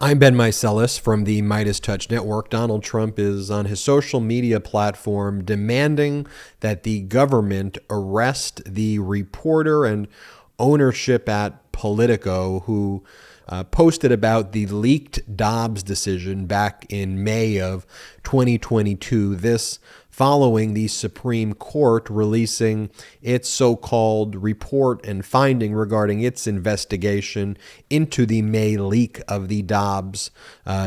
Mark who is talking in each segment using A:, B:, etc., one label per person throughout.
A: I'm Ben Meiselas from the MeidasTouch network. Donald Trump is on his social media platform demanding that the government arrest the reporter and ownership at Politico who posted about the leaked Dobbs decision back in May of 2022. This following the Supreme Court releasing its so-called report and finding regarding its investigation into the May leak of the Dobbs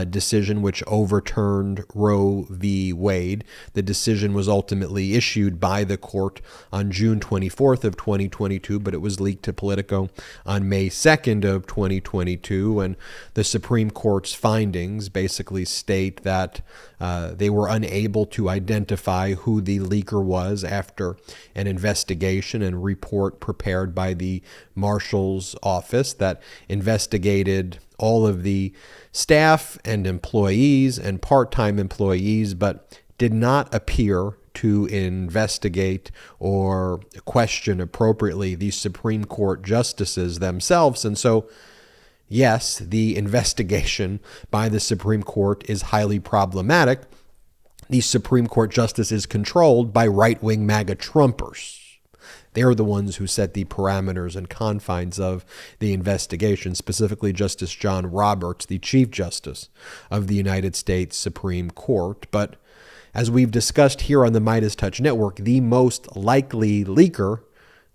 A: decision, which overturned Roe v. Wade. The decision was ultimately issued by the court on June 24th of 2022, but it was leaked to Politico on May 2nd of 2022, and the Supreme Court's findings basically state that they were unable to identify who the leaker was after an investigation and report prepared by the Marshal's office that investigated all of the staff and employees and part-time employees, but did not appear to investigate or question appropriately the Supreme Court justices themselves. And so, yes, the investigation by the Supreme Court is highly problematic. The Supreme Court justice is controlled by right-wing MAGA Trumpers. They're the ones who set the parameters and confines of the investigation, specifically Justice John Roberts, the Chief Justice of the United States Supreme Court. But as we've discussed here on the MeidasTouch network, the most likely leaker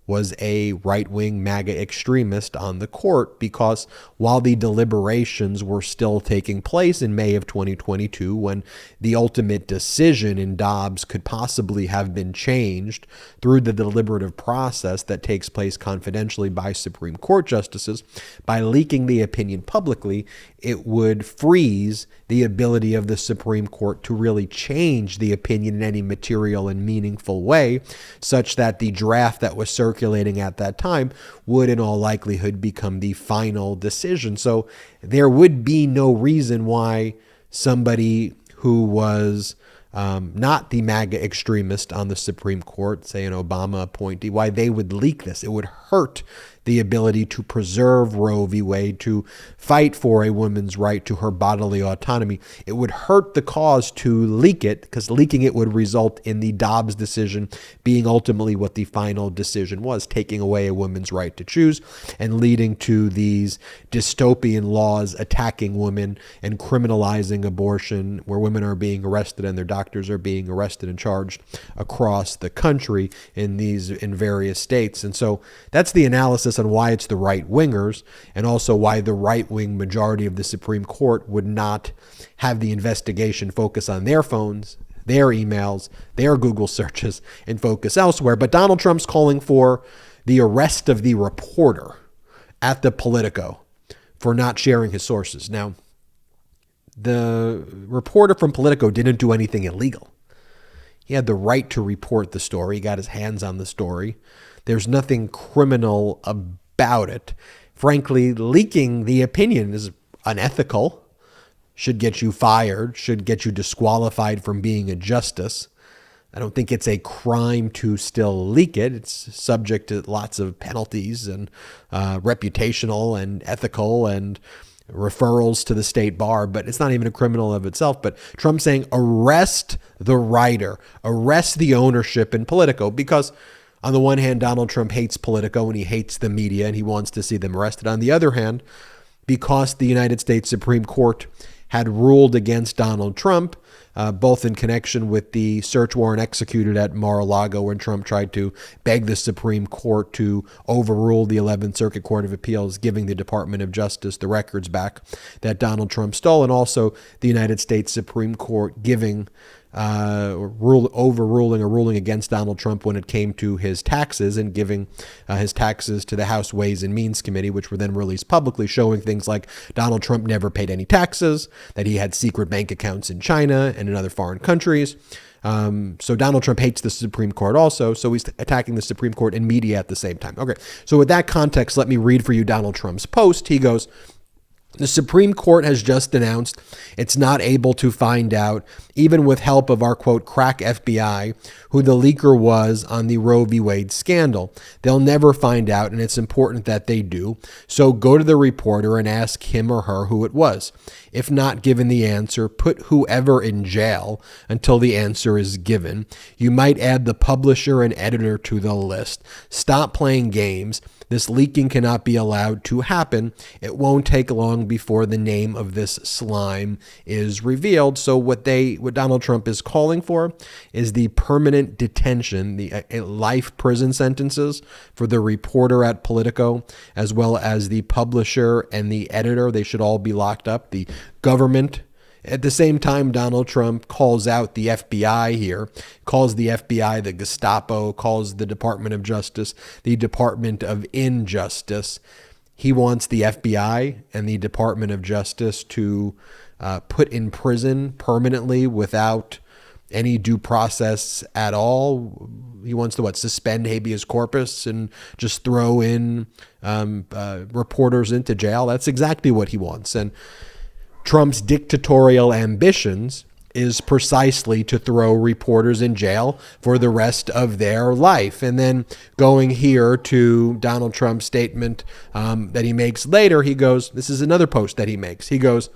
A: was a right-wing MAGA extremist on the court, because while the deliberations were still taking place in May of 2022, when the ultimate decision in Dobbs could possibly have been changed through the deliberative process that takes place confidentially by Supreme Court justices, by leaking the opinion publicly, it would freeze the ability of the Supreme Court to really change the opinion in any material and meaningful way, such that the draft that was circulating at that time would in all likelihood become the final decision. So there would be no reason why somebody who was not the MAGA extremist on the Supreme Court, say an Obama appointee, why they would leak this. It would hurt the ability to preserve Roe v. Wade, to fight for a woman's right to her bodily autonomy. It would hurt the cause to leak it, because leaking it would result in the Dobbs decision being ultimately what the final decision was, taking away a woman's right to choose and leading to these dystopian laws attacking women and criminalizing abortion, where women are being arrested and their doctors are being arrested and charged across the country in various states. And so that's the analysis on why it's the right-wingers, and also why the right-wing majority of the Supreme Court would not have the investigation focus on their phones, their emails, their Google searches, and focus elsewhere. But Donald Trump's calling for the arrest of the reporter at the Politico for not sharing his sources. Now, the reporter from Politico didn't do anything illegal. He had the right to report the story. He got his hands on the story. There's nothing criminal about it. Frankly, leaking the opinion is unethical, should get you fired, should get you disqualified from being a justice. I don't think it's a crime to still leak it. It's subject to lots of penalties and reputational and ethical and referrals to the state bar, but it's not even a criminal of itself. But Trump saying arrest the writer, arrest the ownership in Politico, because on the one hand, Donald Trump hates Politico and he hates the media and he wants to see them arrested. On the other hand, because the United States Supreme Court had ruled against Donald Trump, both in connection with the search warrant executed at Mar-a-Lago when Trump tried to beg the Supreme Court to overrule the 11th Circuit Court of Appeals, giving the Department of Justice the records back that Donald Trump stole, and also the United States Supreme Court giving overruling a ruling against Donald Trump when it came to his taxes, and giving his taxes to the House Ways and Means Committee, which were then released publicly, showing things like Donald Trump never paid any taxes, that he had secret bank accounts in China and in other foreign countries. So Donald Trump hates the Supreme Court also, so he's attacking the Supreme Court and media at the same time. Okay, so with that context, let me read for you Donald Trump's post. He goes, The Supreme Court has just announced it's not able to find out, even with help of our, quote, crack FBI, who the leaker was on the Roe v. Wade scandal. They'll never find out, and it's important that they do. So go to the reporter and ask him or her who it was. If not given the answer, put whoever in jail until the answer is given. You might add the publisher and editor to the list. Stop playing games. This leaking cannot be allowed to happen. It won't take long before the name of this slime is revealed. So what Donald Trump is calling for is the permanent detention, the life prison sentences for the reporter at Politico, as well as the publisher and the editor. They should all be locked up. The government. At the same time, Donald Trump calls out the FBI here, calls the FBI the Gestapo, calls the Department of Justice the Department of Injustice. He wants the FBI and the Department of Justice to put in prison permanently without any due process at all. He wants to suspend habeas corpus and just throw in reporters into jail. That's exactly what he wants. And Trump's dictatorial ambitions is precisely to throw reporters in jail for the rest of their life. And then going here to Donald Trump's statement that he makes later, he goes, this is another post that he makes. He goes,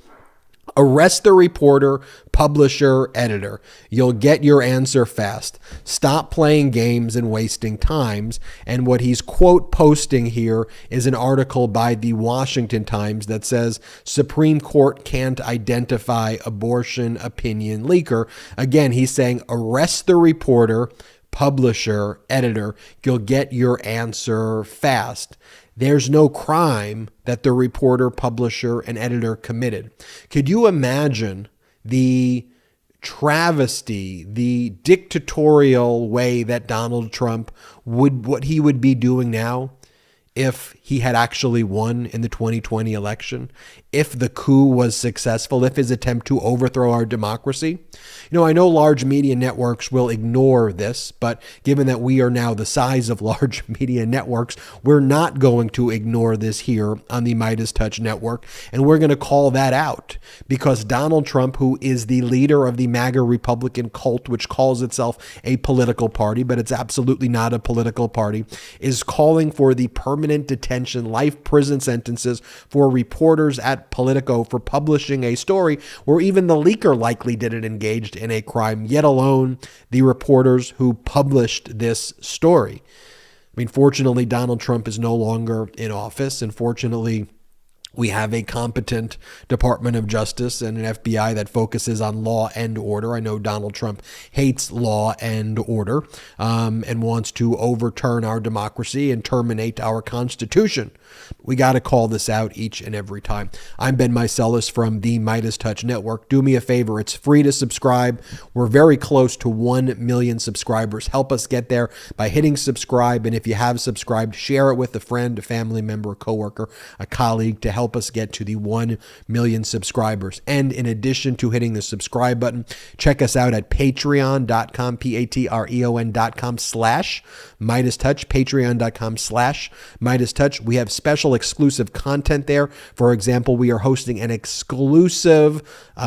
A: arrest the reporter, publisher, editor. You'll get your answer fast. Stop playing games and wasting times. And what he's quote posting here is an article by the Washington Times that says Supreme Court can't identify abortion opinion leaker. Again, he's saying arrest the reporter, publisher, editor. You'll get your answer fast. There's no crime that the reporter, publisher, and editor committed. Could you imagine the travesty, the dictatorial way that Donald Trump what he would be doing now if he had actually won in the 2020 election, if the coup was successful, if his attempt to overthrow our democracy? I know large media networks will ignore this, but given that we are now the size of large media networks, we're not going to ignore this here on the MeidasTouch network, and we're going to call that out because Donald Trump, who is the leader of the MAGA Republican cult, which calls itself a political party, but it's absolutely not a political party, is calling for the permanent detention, life prison sentences for reporters at Politico for publishing a story where even the leaker likely didn't engage in a crime, yet alone the reporters who published this story. Fortunately, Donald Trump is no longer in office, and fortunately, we have a competent Department of Justice and an FBI that focuses on law and order. I know Donald Trump hates law and order and wants to overturn our democracy and terminate our Constitution. We got to call this out each and every time. I'm Ben Meiselas from the MeidasTouch Network. Do me a favor. It's free to subscribe. We're very close to 1 million subscribers. Help us get there by hitting subscribe. And if you have subscribed, share it with a friend, a family member, a coworker, a colleague to help us get to the 1 million subscribers. And in addition to hitting the subscribe button, check us out at patreon.com, patreon.com/MeidasTouch, patreon.com/MeidasTouch. We have special exclusive content there. For example, we are hosting an exclusive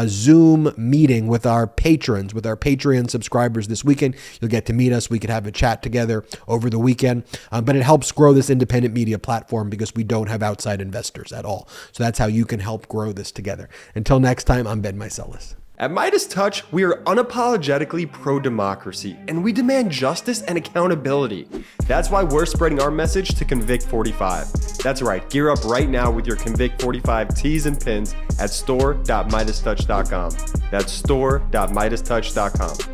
A: Zoom meeting with our patrons, with our Patreon subscribers this weekend. You'll get to meet us. We could have a chat together over the weekend, but it helps grow this independent media platform because we don't have outside investors at all. So that's how you can help grow this together. Until next time, I'm Ben Meiselas.
B: At MeidasTouch, we are unapologetically pro-democracy, and we demand justice and accountability. That's why we're spreading our message to Convict 45. That's right, gear up right now with your Convict 45 tees and pins at store.meidastouch.com. That's store.meidastouch.com.